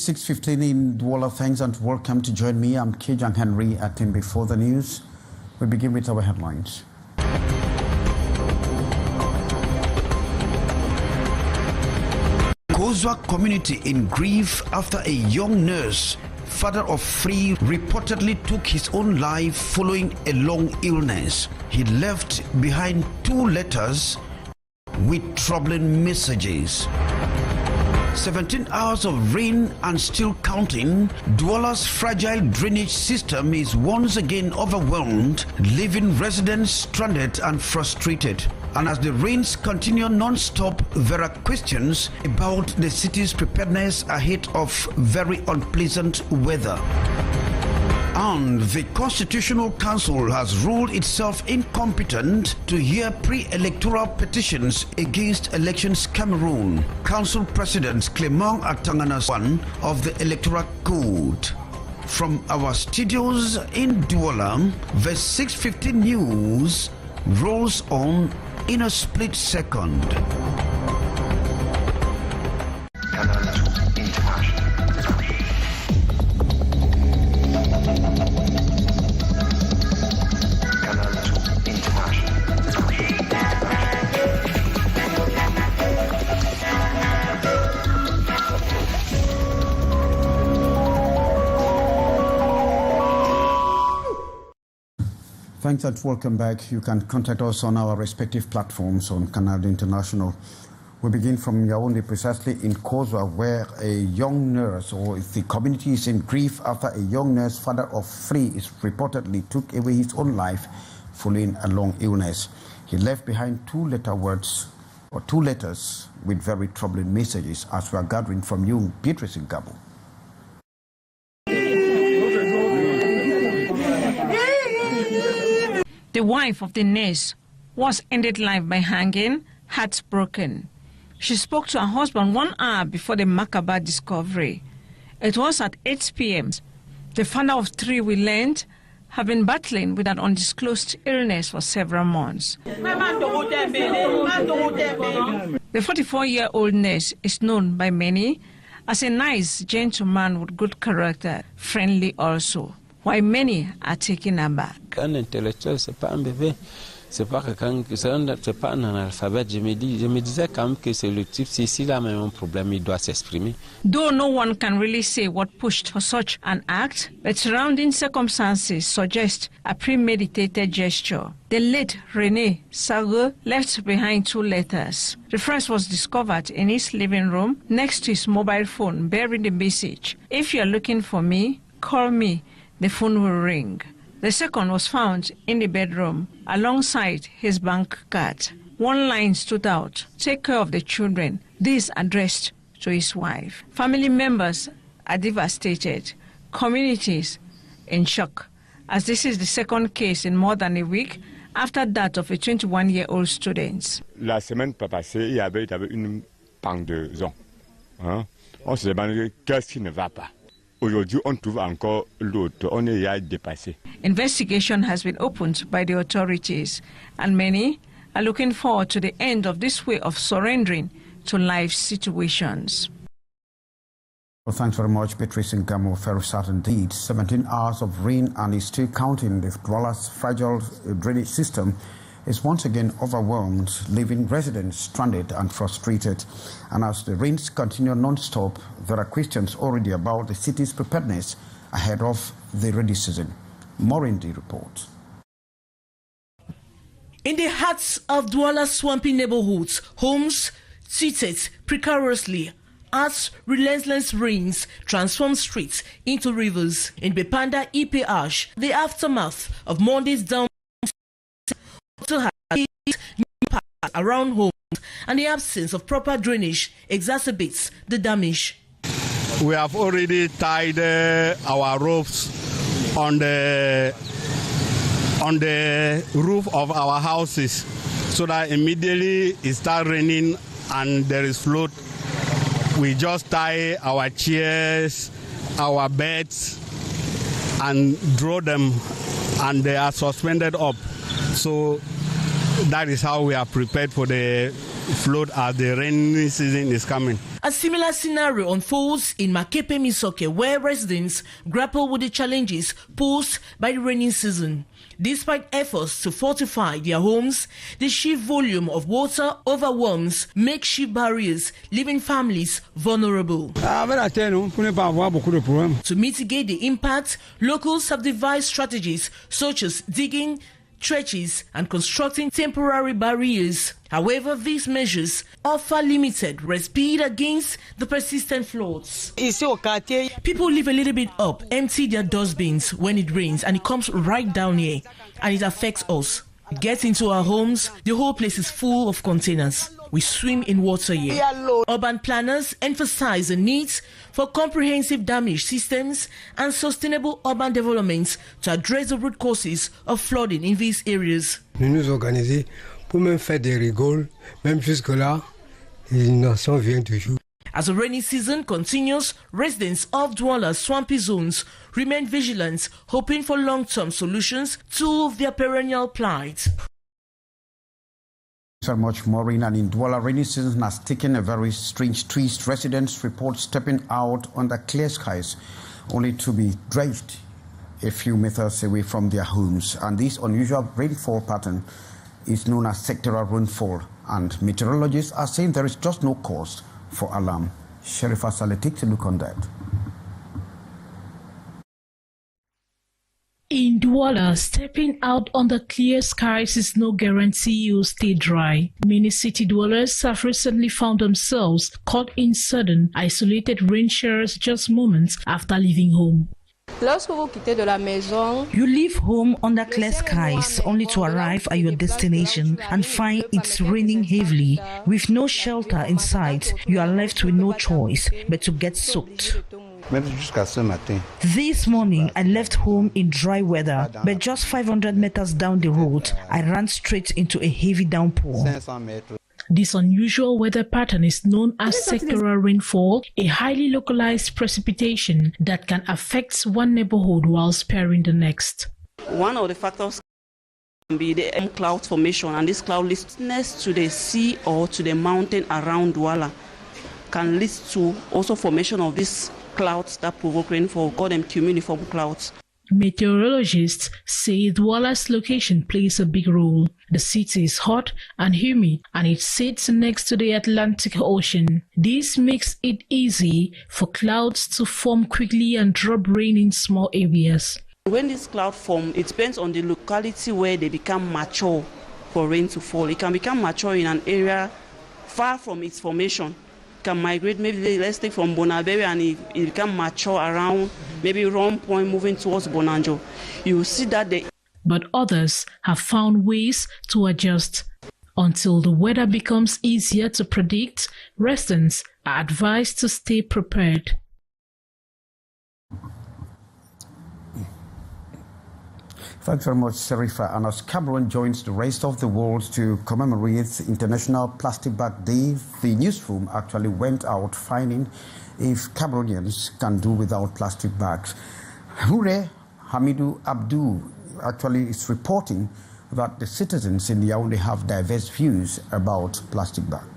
6:15 in Douala. Thanks and welcome to join me. I'm Kijang Henry at Team Before the News. We begin with our headlines. Kozwa community in grief after a young nurse, father of 3, reportedly took his own life following a long illness. He left behind 2 letters with troubling messages. 17 hours of rain and still counting. Douala's fragile drainage system is once again overwhelmed, leaving residents stranded and frustrated. And as the rains continue non-stop, there are questions about the city's preparedness ahead of very unpleasant weather. And the Constitutional Council has ruled itself incompetent to hear pre-electoral petitions against elections Cameroon. Council President Clement Atangana's one of the Electoral Code. From our studios in Douala, the 6:15 news rolls on in a split second. Thanks and welcome back. You can contact us on our respective platforms on Canal International. We begin from Yaoundé, precisely in Kozwa, where a young nurse, or the community is in grief after a young nurse, father of 3, is reportedly took away his own life following a long illness. He left behind 2 letters with very troubling messages, as we are gathering from you, Beatrice in Gabo. The wife of the nurse was ended life by hanging, heartbroken. She spoke to her husband 1 hour before the macabre discovery. It was at 8 p.m. The father of 3, we learned, have been battling with an undisclosed illness for several months. The 44-year-old nurse is known by many as a nice gentleman with good character, friendly also, while many are taken aback. Un intellectuel, c'est pas un bébé, c'est pas un analphabète. Je me disais quand même que c'est le type, si il a même un problème, il doit s'exprimer. Though no one can really say what pushed for such an act, but surrounding circumstances suggest a premeditated gesture. The late René Sarre left behind 2 letters. The first was discovered in his living room next to his mobile phone, bearing the message, "If you're looking for me, call me. The phone will ring." The second was found in the bedroom alongside his bank card. 1 line stood out, "Take care of the children." This addressed to his wife. Family members are devastated. Communities in shock, as this is the second case in more than a week after that of a 21-year-old student. La semaine passée, il y avait une pendaison. On se demandait qu'est-ce qui ne va pas. Aujourd'hui, on trouve encore l'autre. On est dépassé. Investigation has been opened by the authorities, and many are looking forward to the end of this way of surrendering to life situations. Well, thanks very much, Beatrice Ngamo. Very sad indeed. 17 hours of rain and is still counting. The Douala's fragile drainage system is once again overwhelmed, leaving residents stranded and frustrated. And as the rains continue non-stop, there are questions already about the city's preparedness ahead of the rainy season. More in the report. In the hearts of Douala's swampy neighborhoods, homes treated precariously as relentless rains transform streets into rivers. In Bepanda EPH, the aftermath of Monday's down around homes, and the absence of proper drainage exacerbates the damage. We have already tied our roofs on the roof of our houses, so that immediately it starts raining and there is flood. We just tie our chairs, our beds, and draw them, and they are suspended up. So that is how we are prepared for the float as the rainy season is coming. A similar scenario unfolds in Makepe Misoke, where residents grapple with the challenges posed by the rainy season. Despite efforts to fortify their homes, the sheer volume of water overwhelms makeshift barriers, leaving families vulnerable. To mitigate the impact, locals have devised strategies such as digging trenches and constructing temporary barriers. However, these measures offer limited respite against the persistent floods. People live a little bit up, empty their dustbins when it rains, and it comes right down here, and it affects us. It gets into our homes, the whole place is full of containers. We swim in water here. Urban planners emphasize the need for comprehensive damage systems and sustainable urban developments to address the root causes of flooding in these areas. Nous nous organisons pour même faire des rigoles, même jusque-là, l'inondation vient toujours. As the rainy season continues, residents of Douala swampy zones remain vigilant, hoping for long-term solutions to their perennial plight. So much, Maureen. And in Douala, rainy season has taken a very strange twist. Residents report stepping out under clear skies only to be drenched a few meters away from their homes. And this unusual rainfall pattern is known as sectoral rainfall. And meteorologists are saying there is just no cause for alarm. Sherifa Saleh takes a look on that. In Douala, stepping out under clear skies is no guarantee you'll stay dry. Many city dwellers have recently found themselves caught in sudden, isolated rain showers just moments after leaving home. You leave home under clear skies only to arrive at your destination and find it's raining heavily. With no shelter in sight, you are left with no choice but to get soaked. This morning, I left home in dry weather, but just 500 meters down the road, I ran straight into a heavy downpour. This unusual weather pattern is known as sectoral rainfall, a highly localized precipitation that can affect one neighborhood while sparing the next. One of the factors can be the cloud formation, and this cloud leads next to the sea or to the mountain around Douala, can lead to also formation of these clouds that provoke rainfall, call them cumuloniform clouds. Meteorologists say Douala's location plays a big role. The city is hot and humid, and it sits next to the Atlantic Ocean. This makes it easy for clouds to form quickly and drop rain in small areas. When this cloud forms, it depends on the locality where they become mature for rain to fall. It can become mature in an area far from its formation. Can migrate, maybe let's take from Bonaberi, and it become mature around maybe Rome Point moving towards Bonanjo. You will see that but others have found ways to adjust. Until the weather becomes easier to predict, residents are advised to stay prepared. Thanks very much, Sherifa. And as Cameroon joins the rest of the world to commemorate International Plastic Bag Day, the newsroom actually went out finding if Cameroonians can do without plastic bags. Hure Hamidou Abdou actually is reporting that the citizens in Yaoundé have diverse views about plastic bags.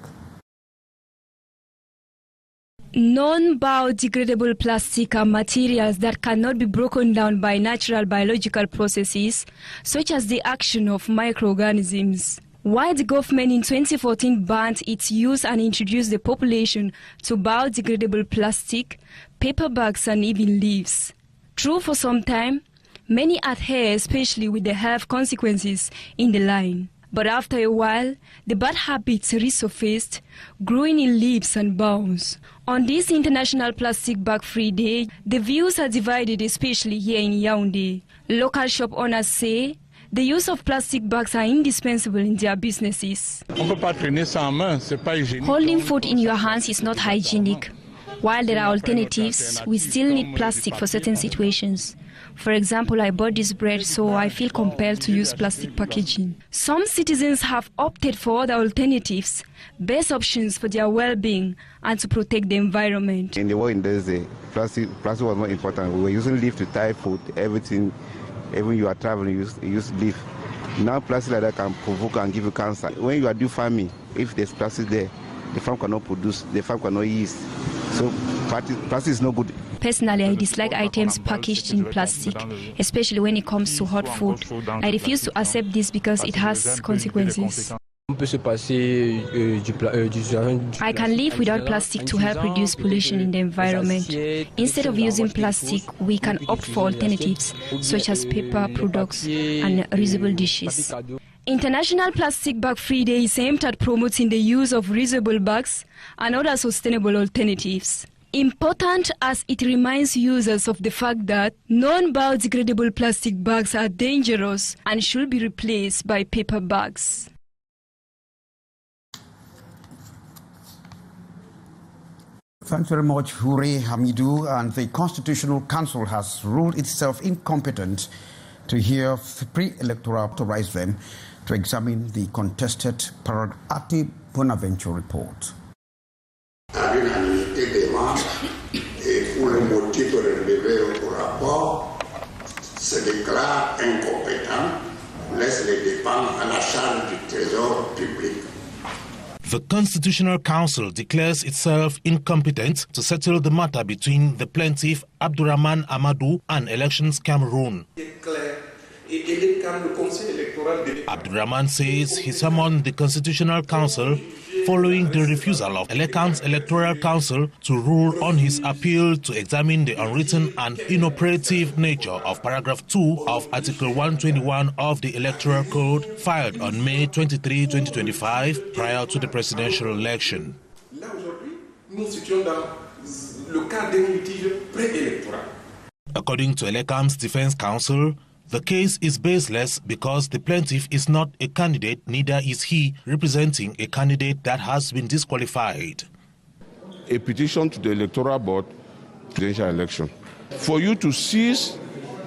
Non-biodegradable plastic are materials that cannot be broken down by natural biological processes, such as the action of microorganisms. While the government in 2014 banned its use and introduced the population to biodegradable plastic, paper bags and even leaves. True, for some time, many adhere, especially with the health consequences in the line. But after a while, the bad habits resurfaced, growing in leaves and bounds. On this International Plastic Bag Free Day, the views are divided, especially here in Yaoundé. Local shop owners say the use of plastic bags are indispensable in their businesses. Holding food in your hands is not hygienic. While there are alternatives, we still need plastic for certain situations. For example, I bought this bread, so I feel compelled to use plastic packaging. Some citizens have opted for other alternatives, best options for their well-being and to protect the environment. In the world in those days, plastic was more important. We were using leaf to tie food, everything. Even you are traveling, you use leaf. Now plastic like that can provoke and give you cancer. When you are doing farming, if there's plastic there, the farm cannot produce, the farm cannot yield. So plastic is no good. Personally, I dislike items packaged in plastic, especially when it comes to hot food. I refuse to accept this because it has consequences. I can live without plastic to help reduce pollution in the environment. Instead of using plastic, we can opt for alternatives such as paper products and reusable dishes. International Plastic Bag Free Day is aimed at promoting the use of reusable bags and other sustainable alternatives. Important as it reminds users of the fact that non-biodegradable plastic bags are dangerous and should be replaced by paper bags. Thanks very much, Hure Hamidou. And the Constitutional Council has ruled itself incompetent to hear pre-electoral authorized them to examine the contested Ati Bonaventure report. Avec l'unanimité des membres et pour le motif relevé au rapport, se déclare incompétent, laisse les dépenses à la charge du trésor public. The Constitutional Council declares itself incompetent to settle the matter between the plaintiff Abdurrahman Amadou and Elections Cameroon. Abdurrahman says he summoned the Constitutional Council following the refusal of Elekan's Electoral Council to rule on his appeal to examine the unwritten and inoperative nature of paragraph 2 of Article 121 of the Electoral Code filed on May 23, 2025 prior to the presidential election. According to Elekan's Defense Counsel, the case is baseless because the plaintiff is not a candidate, neither is he representing a candidate that has been disqualified. A petition to the Electoral Board, presidential election, for you to seize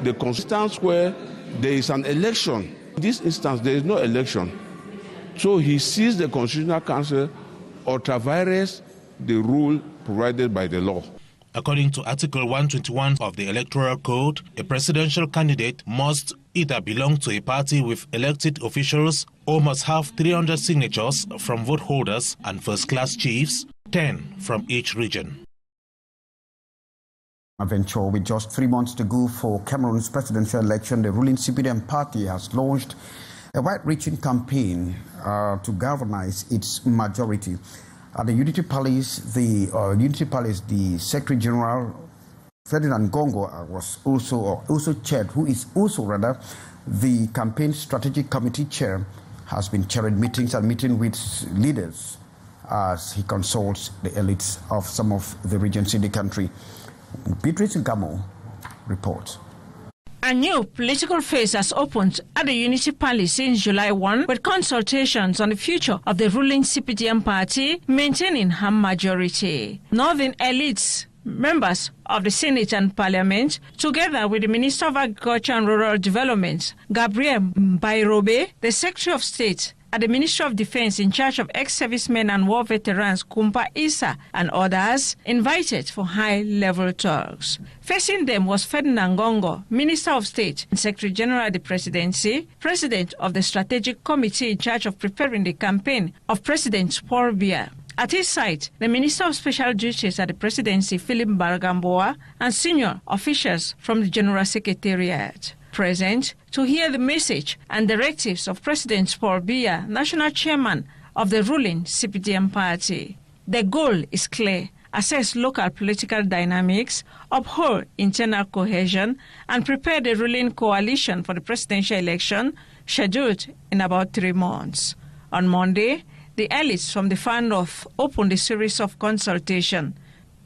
the instance where there is an election. In this instance, there is no election. So he seized the Constitutional Council ultra vires the rule provided by the law. According to Article 121 of the Electoral Code, a presidential candidate must either belong to a party with elected officials or must have 300 signatures from vote holders and first-class chiefs, 10 from each region. Venture, with just 3 months to go for Cameroon's presidential election, the ruling CPDM party has launched a wide-reaching campaign to galvanize its majority. At the Unity Palace, the Secretary General Ferdinand Gongo was also chaired, who is also the campaign strategic committee chair, has been chairing meetings and meeting with leaders as he consults the elites of some of the regions in the country. Beatrice Ngamo reports. A new political phase has opened at the Unity Palace since July 1 with consultations on the future of the ruling CPDM party maintaining her majority. Northern elites, members of the Senate and Parliament, together with the Minister of Agriculture and Rural Development, Gabriel Mbairobe, the Secretary of State at the Ministry of Defense in charge of ex-servicemen and war veterans Kumpa Issa and others, invited for high-level talks. Facing them was Ferdinand Gongo, Minister of State and Secretary General of the Presidency, President of the Strategic Committee in charge of preparing the campaign of President Paul Biya. At his side, the Minister of Special Duties at the Presidency, Philip Bargamboa, and senior officials from the General Secretariat. Present to hear the message and directives of President Paul Biya, National Chairman of the ruling CPDM party. The goal is clear: assess local political dynamics, uphold internal cohesion, and prepare the ruling coalition for the presidential election scheduled in about 3 months. On Monday, the elites from the Far North opened a series of consultation.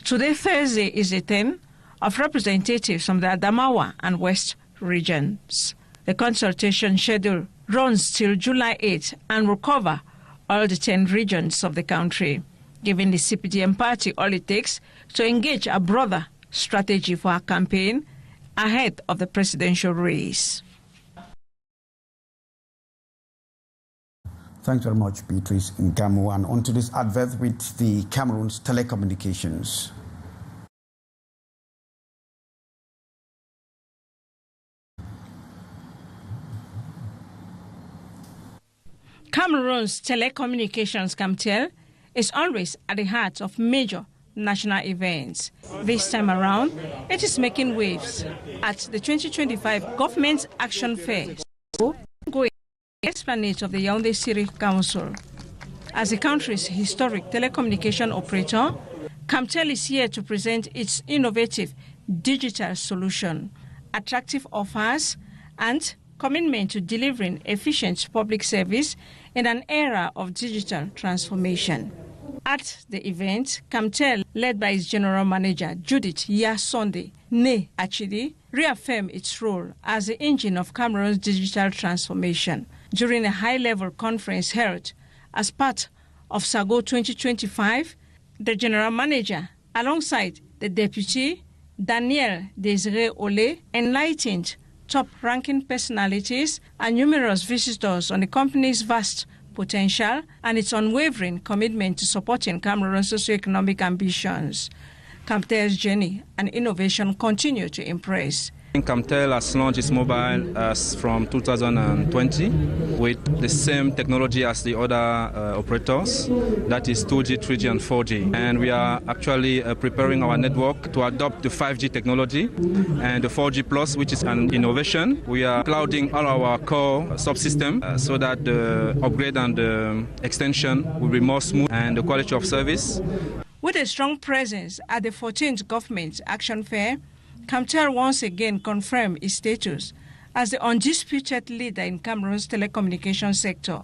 Today, Thursday, is the 10th of representatives from the Adamawa and West regions. The consultation schedule runs till July 8 and will cover all the 10 regions of the country, giving the CPDM party all it takes to engage a broader strategy for our campaign ahead of the presidential race. Thanks very much, Beatrice Ngamo. And on to this advert with the Cameroon's telecommunications. Cameroon's telecommunications Camtel is always at the heart of major national events. This time around, it is making waves at the 2025 Government Action Fair, going the esplanade of the Yaoundé City Council. As the country's historic telecommunication operator, Camtel is here to present its innovative digital solution, attractive offers, and commitment to delivering efficient public service in an era of digital transformation. At the event, Camtel, led by its general manager, Judith Yasonde Ne Achidi, reaffirmed its role as the engine of Cameroon's digital transformation during a high-level conference held as part of SAGO 2025. The general manager, alongside the deputy, Daniel Desiré Ole, enlightened top-ranking personalities and numerous visitors on the company's vast potential and its unwavering commitment to supporting Cameroon's socio-economic ambitions. Camtel's journey and innovation continue to impress. Camtel has launched its mobile from 2020 with the same technology as the other operators, that is 2G, 3G and 4G. And we are actually preparing our network to adopt the 5G technology and the 4G Plus, which is an innovation. We are clouding all our core subsystems so that the upgrade and the extension will be more smooth and the quality of service. With a strong presence at the 14th Government Action Fair, Camtel once again confirmed its status as the undisputed leader in Cameroon's telecommunications sector.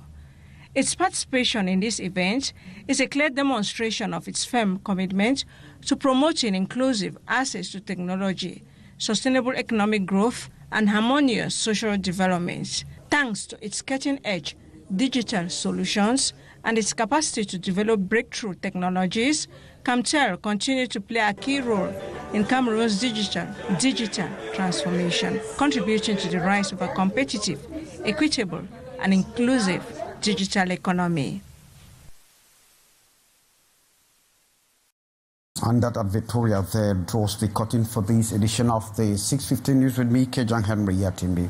Its participation in this event is a clear demonstration of its firm commitment to promoting inclusive access to technology, sustainable economic growth, and harmonious social development. Thanks to its cutting-edge digital solutions and its capacity to develop breakthrough technologies, Camtel continues to play a key role in Cameroon's digital transformation, contributing to the rise of a competitive, equitable, and inclusive digital economy. And that at Victoria there draws the curtain for this edition of the 6:15 News with me, Kejang Henry Yatimbi.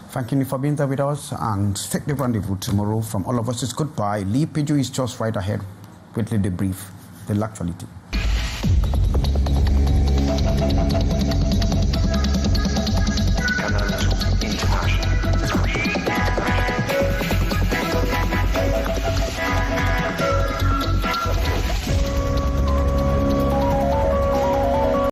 Thank you for being there with us, and take the rendezvous tomorrow. From all of us, it's goodbye. Lee Piju is just right ahead with the brief, the actuality.